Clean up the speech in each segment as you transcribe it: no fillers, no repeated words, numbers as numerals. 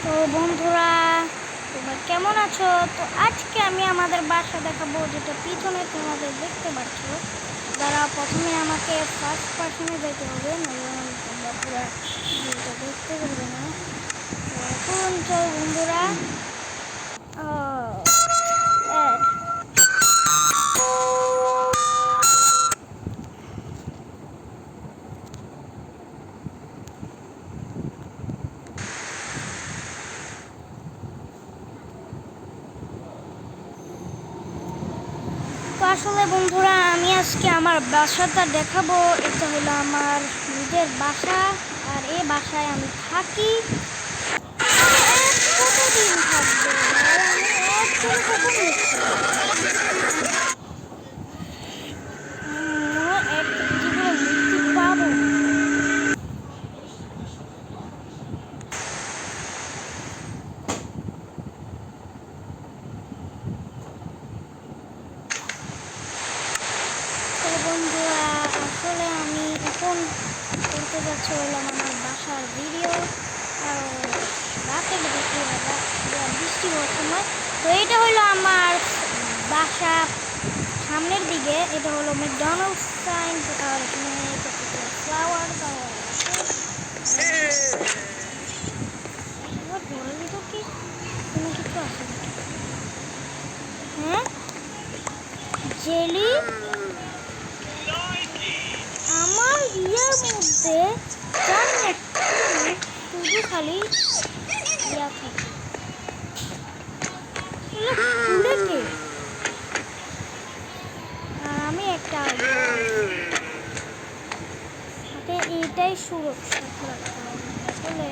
তো বন্ধুরা, তোমরা কেমন আছো? তো আজকে আমি আমাদের বাসা দেখাবো, যেটা পিছনে তোমাদের দেখতে পাচ্ছ। যারা প্রথমে আমাকে ফার্স্ট পার্সনে যেতে হবে, নইলে তোমরা পুরো ভিডিওটা দেখতে পারবে না। তো এখন চল বন্ধুরা, add। তো আসলে বন্ধুরা, আমি আজকে আমার বাসাটা দেখাবো। এটা হলো আমার নিজের বাসা, আর এই বাসায় আমি থাকি। কতদিন থাকবে? পাবো। বন্ধুরা, আসলে আমি এখন করতে যাচ্ছি হলাম আমার বাসার ভিডিও। আর রাতের দিকে বৃষ্টি হওয়ার সময়। তো এটা হলো আমার বাসা সামনের দিকে। এটা হলো ম্যাকডোনাল্ডস সাইন। আর এখানে ফ্লাওয়ার ঘরের ভিতর কি কোনো কিছু আছে? হ্যাঁ, জেলি। আমার ইয়ার মধ্যে শুধু খালি ইয়া থাকে। আর আমি একটা এটাই সুরক্ষা আসলে।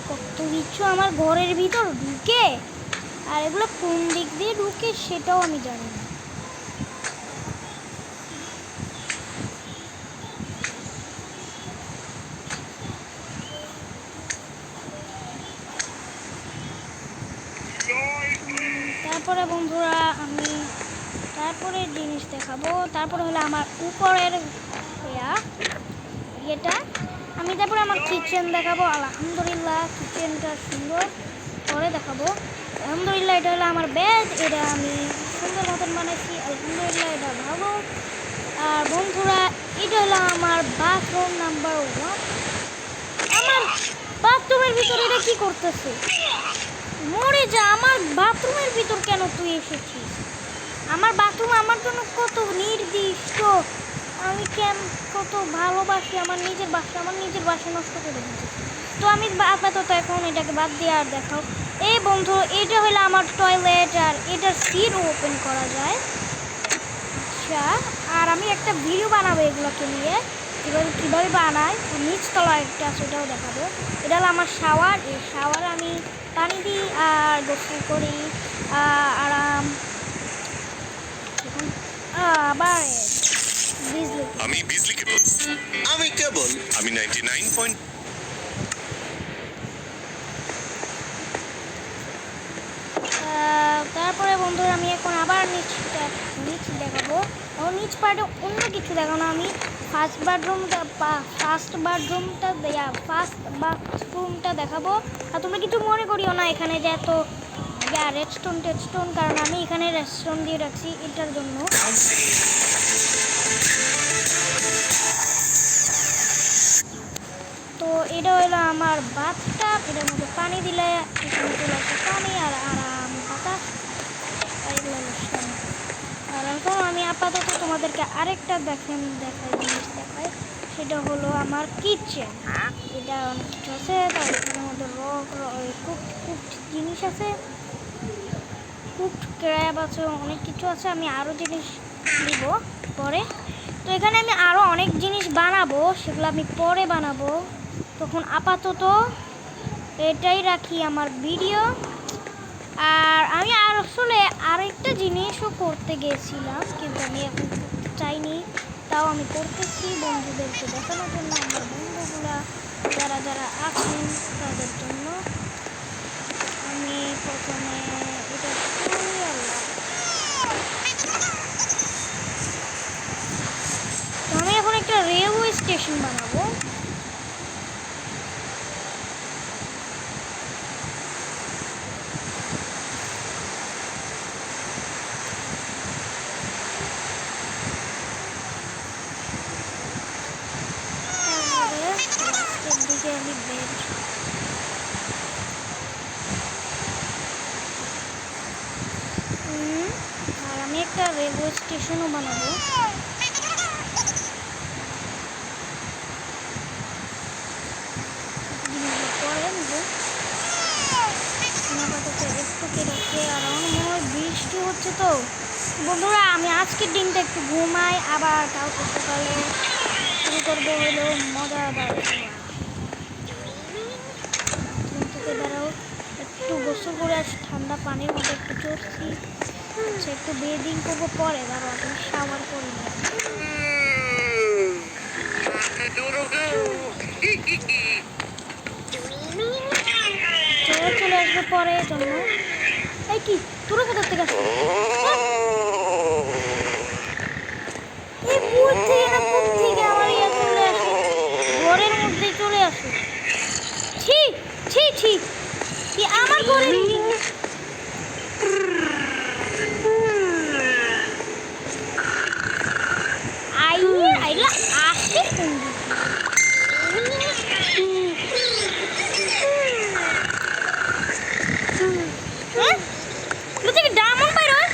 কত কিছু আমার ঘরের ভিতর ঢুকে, আর এগুলো কোন দিক দিয়ে ঢুকে সেটাও আমি জানি না। তারপরে বন্ধুরা, আমি তারপরে জিনিস দেখাবো। তারপরে হলো আমার উপরের এটা আমি তারপরে আমার কিচেন দেখাবো। আলহামদুলিল্লাহ, কিচেনটা সুন্দর করে দেখাবো। আলহামদুলিল্লাহ, এটা হলো আমার বেড। এটা আমি সুন্দর মতন বানাইছি। আলহামদুলিল্লাহ, এটা ভালো। আর বন্ধুরা, এটা হলো আমার বাথরুম নাম্বার 1। আমার বাথরুমের ভিতরে এটা কি করতেছে? মরে যা! আমার বাথরুমের ভিতর কেন তুই এসেছিস? আমার বাথরুম আমার জন্য কত নির্দিষ্ট। আমি কত ভালোবাসি আমার নিজের বাসা। আমার নিজের বাসা নষ্ট করে দিচ্ছি। তো আমি আপাতত এখন এটাকে বাদ দিয়ে আর দেখাও। এই বন্ধু, এটা হলো আমার টয়লেট, আর এটার সিট ওপেন করা যায়। আচ্ছা, আর আমি একটা ভিডিও বানাবো এগুলোকে নিয়ে, কীভাবে বানায়। নিচতলা একটা আছে, ওটাও দেখাবো। এটা হলো আমার শাওয়ার। এই শাওয়ারে আমি পানি দিই আর গোসল করি আরাম। আবার আমি বিজলি কেবল, আমি কেবল, আমি 99 তারপরে বন্ধুরা, আমি এখন আবার নিচ দেখাবো। নিচ পার্টে অন্য কিছু দেখানো। আমি ফার্স্ট বাথরুমটা দেখাবো। আর তোমরা কিছু মনে করিও না এখানে যে এত রেডস্টোন, কারণ আমি এখানে রেডস্টোন দিয়ে রাখছি এটার জন্য। তো এটা হলো আমার বাথটাব। এটার মধ্যে পানি দিলে এখানে চলে আসে পানি আর আরাম বাতাস। আর এখন আমি আপাতত তোমাদেরকে আরেকটা জিনিস দেখাই। সেটা হলো আমার কিচেন। এটা অনেক কিছু আছে, তার এখানের মধ্যে কুকড জিনিস আছে, কুকড ক্র্যাব আছে, অনেক কিছু আছে। আমি আরও জিনিস দিব পরে। তো এখানে আমি আরও অনেক জিনিস বানাবো, সেগুলো আমি পরে বানাবো। তখন আপাতত এটাই রাখি আমার ভিডিও। আর আমি আসলে আরেকটা জিনিসও করতে গেছিলাম, কিন্তু আমি এখন করতে চাইনি। তাও আমি করতেছি বন্ধুদেরকে দেখানোর জন্য, আমার বন্ধুগুলা যারা আছেন তাদের জন্য। আমি প্রথমে এটা মেশিন বানাবো। দিকে আমি বেড আর আমি একটা রেলওয়ে স্টেশনও বানাবো। পরে একটু কেটে আর আমার মনে হয় বৃষ্টি হচ্ছে। তো বন্ধুরা আমি আজকের দিনটা একটু ঘুমাই, আবার কালকে সকালে শুরু করবো হলো মজাদার খেলা। থেকে দাঁড়াও, একটু গোসল করে আসি, ঠান্ডা পানির মধ্যে একটু চড়ছি। আচ্ছা একটু বেডিং করবো, পরে দাঁড়াও আমি শাওয়ার করি না। চলে আসবে পরে জন্য। এই কি তোরা কোথা থেকে আসছিস? ঘরের মধ্যে চলে আসে। ছি ছি ছি, কি আমার ঘরে আইলা আসে কোন দিকে? ডায়মন্ড বাইর হয়।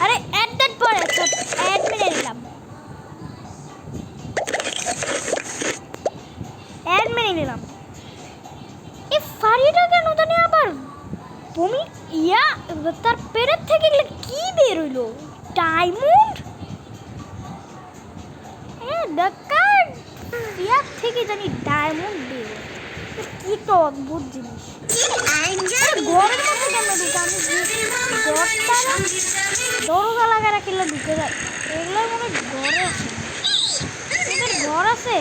আরে অ্যাড দ্যাট পরে অ্যাড মেরে নিলাম, অ্যাড মেরে নিলাম। এই ফারিটা কেন জানি আবার বমি ইয়া তার পেটের থেকে কি বের হইলো? ডায়মন্ড ডাকার ইয়ার থেকে জানি ডায়মন্ড বের হয়। কি তো অদ্ভুত জিনিস। ঘরের মধ্যে কেন ঢুকে? আমি ঘরটা দরজা লাগা রাখিলে ঢুকে যায়। এগুলো মনে হয় ঘরে আছে, এদের ঘর আছে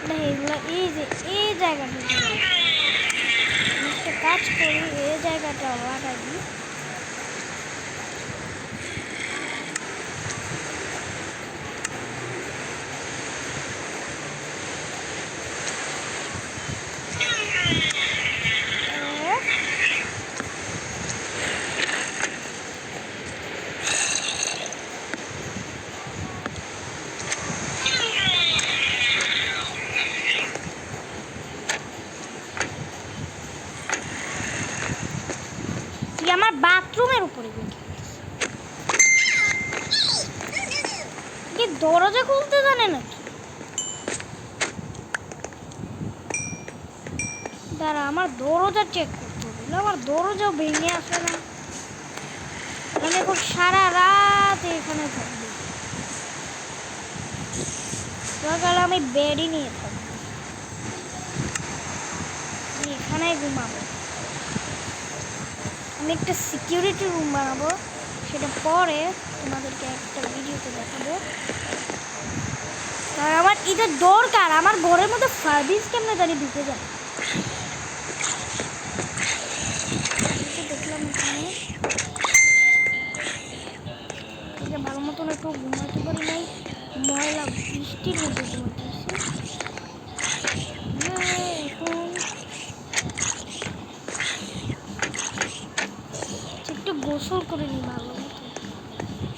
না এগুলো। এই যে এই জায়গাটা একটা কাজ করি, এই জায়গাটা লাগাই দিই। আমার বাথরুমের উপরে কি দরজা খুলতে জানে নাকি? দাঁড়া, আমার দরজা চেক করতে হবে। আমার দরজাও ভেঙে আসে না। আমি এখন সারা রাত এখানে থাকবো, সকালে আমি বেডই নিয়ে থাকবো, এখানেই ঘুমাবো। আমি একটা সিকিউরিটি রুম বানাবো, সেটা পরে তোমাদেরকে একটা ভিডিওতে দেখাবো। তাই আমার এটা দরকার। আমার ঘরের মধ্যে সার্ভিস কেমনে জানি ঢুকে যায়। দেখলাম এখানে ভালো মতন একটু ঘুমাতে পারি নাই, ময়লা বৃষ্টির মধ্যে ঘুমাতেছি। একটু গোসল করে নি ভালো মতো,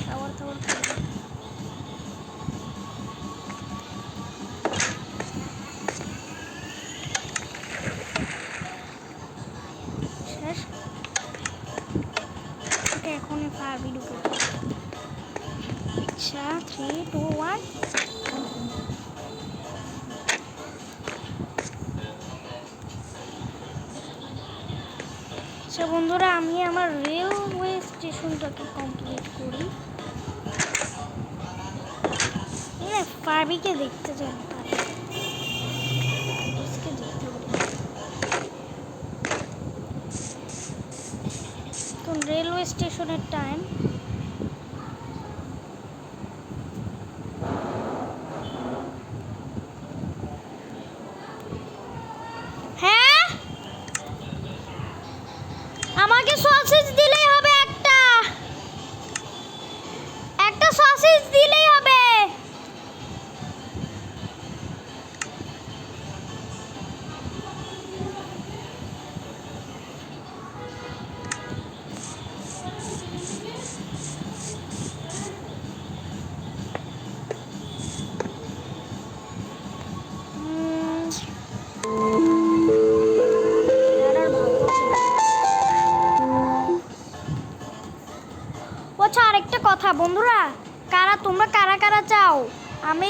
খাবার খাবার করে। শেষ। এখন পারবি ঢুকে। আচ্ছা 3, 2, 1। আচ্ছা বন্ধুরা, আমি আমার রেলওয়ে স্টেশনটাকে কমপ্লিট করি। পারবিকে দেখতে চাই, রেলওয়ে স্টেশনের টাইম। হ্যাঁ, আমাকে সসেজ দিলেই হবে, একটা সসেজ দিলেই কথা বন্ধুরা, তোমরা কারা কারা চাও আমি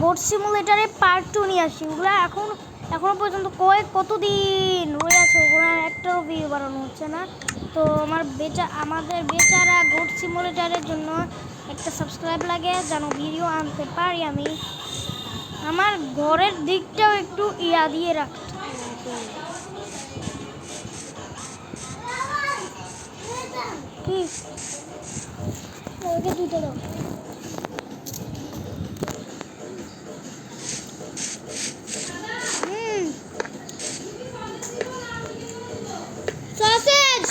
গোট সিমুলেটারে পার্ট 2 নিয়ে আসি? ওগুলা এখনো পর্যন্ত কতদিন রয়ে আছে, ওগুলো একটাও ভিডিও বানানো হচ্ছে না। তো আমাদের বেচারা গোট সিমুলেটারের জন্য একটা সাবস্ক্রাইব লাগে, যেন ভিডিও আনতে পারি। আমি আমার ঘরের দিকটাও একটু দিয়ে রাখতে কি ওকে দুটো দাও। সসেজ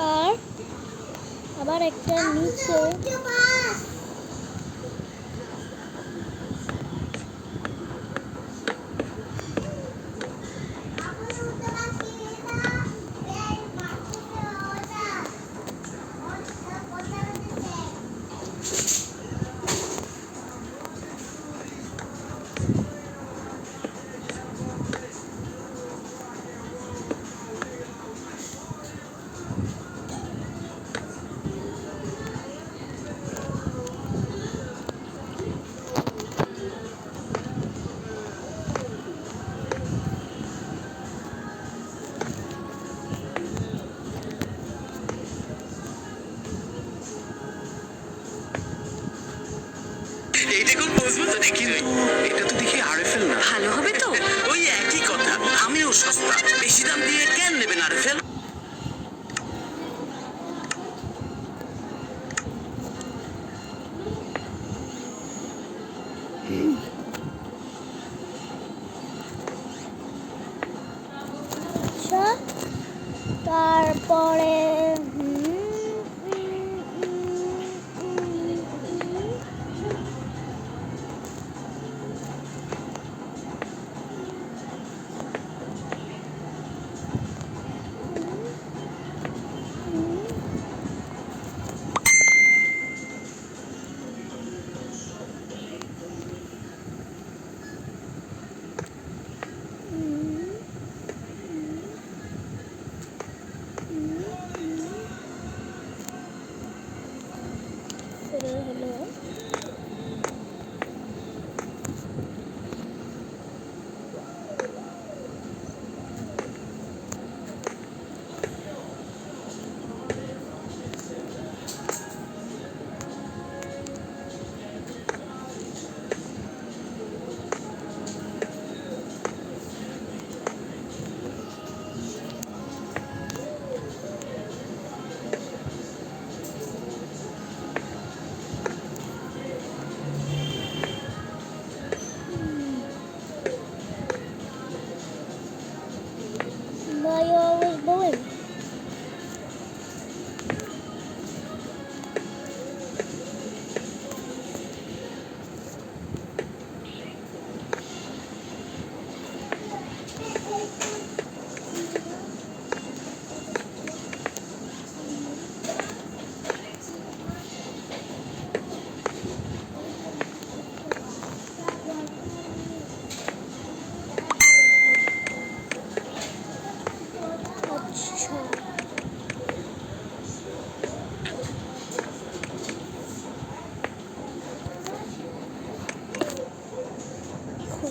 আর আবার একটা নিচে এইটা খুব মজবুত তো দেখি, কিন্তু এটা তো দেখি আরএফএল না। ভালো হবে তো? ওই একই কথা, আমিও সস্তা, বেশি দাম দিয়ে কেন নেবেন আরএফএল? তারপরে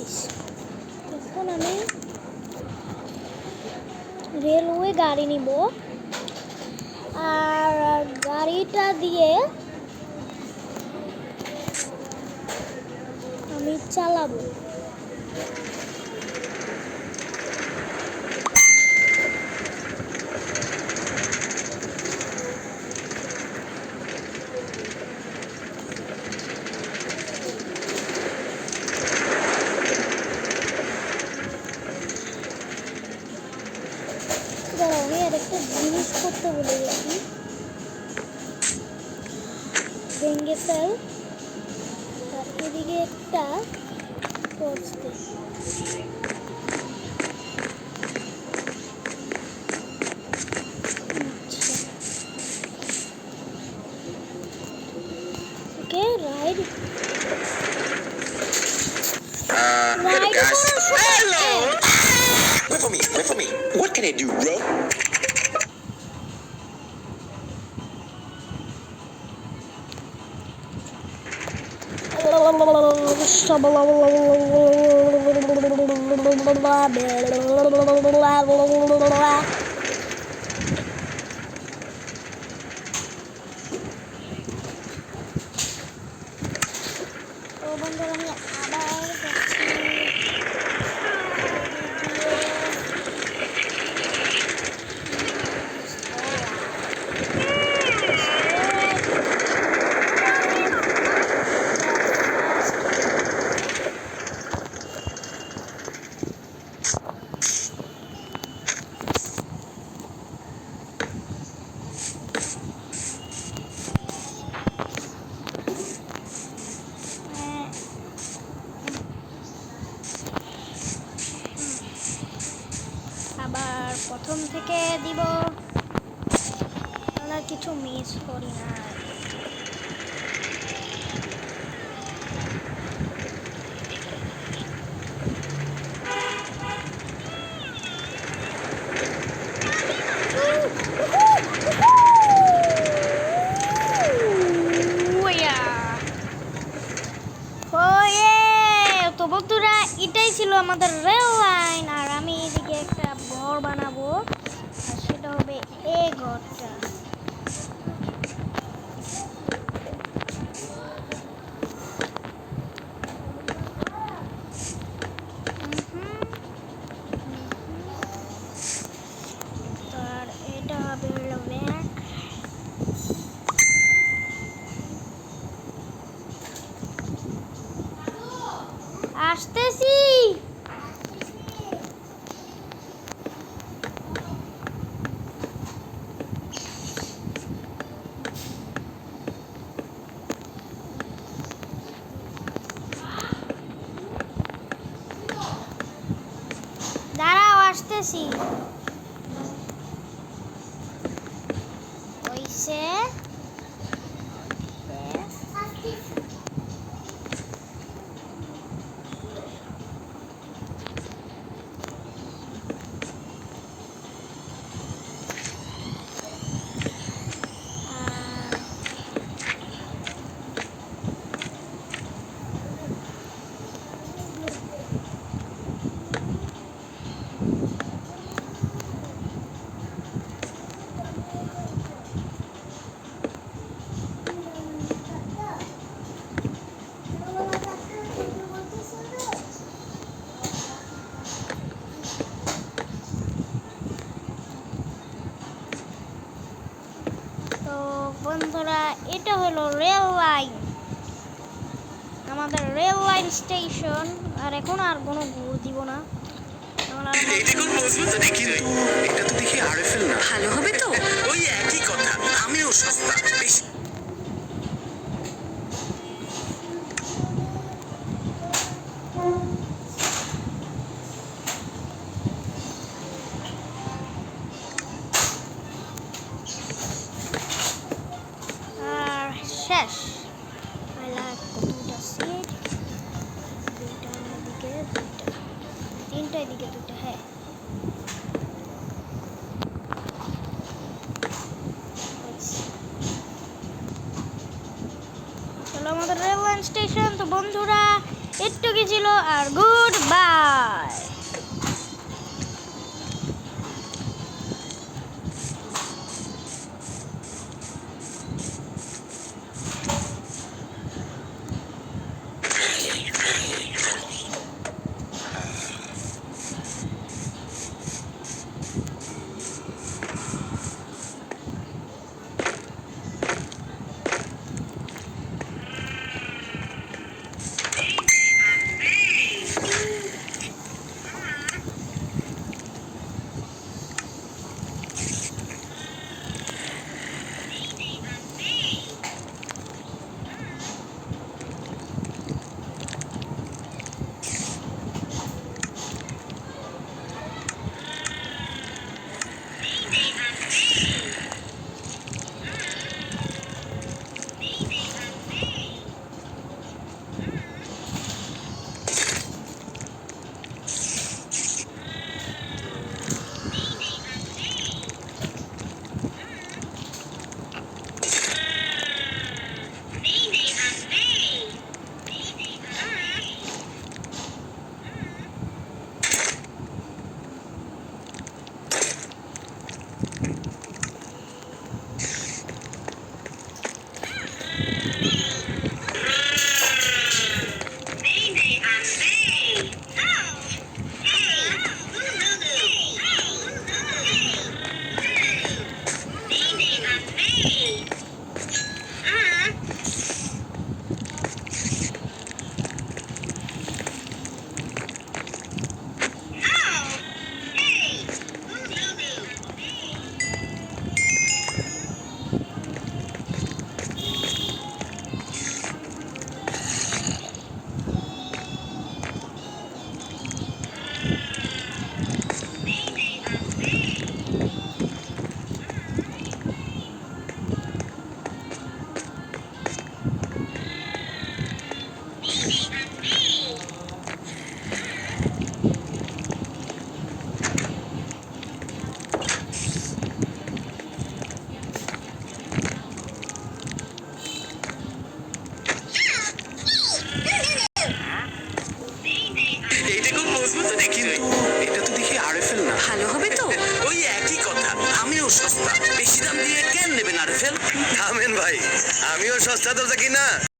গাইস। এখন আমি রেলওয়ে গাড়ি নিব, আর গাড়িটা দিয়ে আমি চালাবো। আমি আর একটা জিনিস করতে বলে গেছি, ভেঙে ফেল। আর এদিকে একটা torch they. Okay, ride Hello, guys. Hello. Wait for me, wait for me. What can I do, bro? তো বন্ধুরা আমি আবার যাচ্ছি আবার প্রথম থেকে দিব, আমরা কিছু মিস করি না। তো বন্ধুরা এটাই ছিল আমাদের রেল লাইন, আর আমি এদিকে একটা ঘর বানাবো, আর সেটা হবে এই ঘরটা। আর এটা হবে হলো ব্যাগ। আসতেছি। দাঁড়াও, আসতেছি। ওইসে বন্ধুরা এটা হলো রেল লাইন, আমাদের রেল লাইন স্টেশন। আর এখন আর কোনো ঘুর দিব না, এটা কোন মজবুত দেখি, কিন্তু এটা তো দেখি আরএফএল না। ভালো হবে তো? ওই একই কথা, আমিও সস্তা বেশি। আর শেষ। কতটা সিট, দুইটা এদিকে, দুইটা তিনটা এদিকে, দুইটা। হ্যাঁ, চলো আমাদের রেল লাইন স্টেশন। তো বন্ধুরা একটু কি ছিল আর গুড বাই। এইটা খুব মজবুত দেখি রে। এটা তো দেখি আরএফএল না। ভালো হবে তো? ওই একই কথা, আমিও সস্তা। বেশি দাম দিয়ে কেন নেবেন আরএফএল? থামেন ভাই, আমিও সস্তা দরজা কিনা।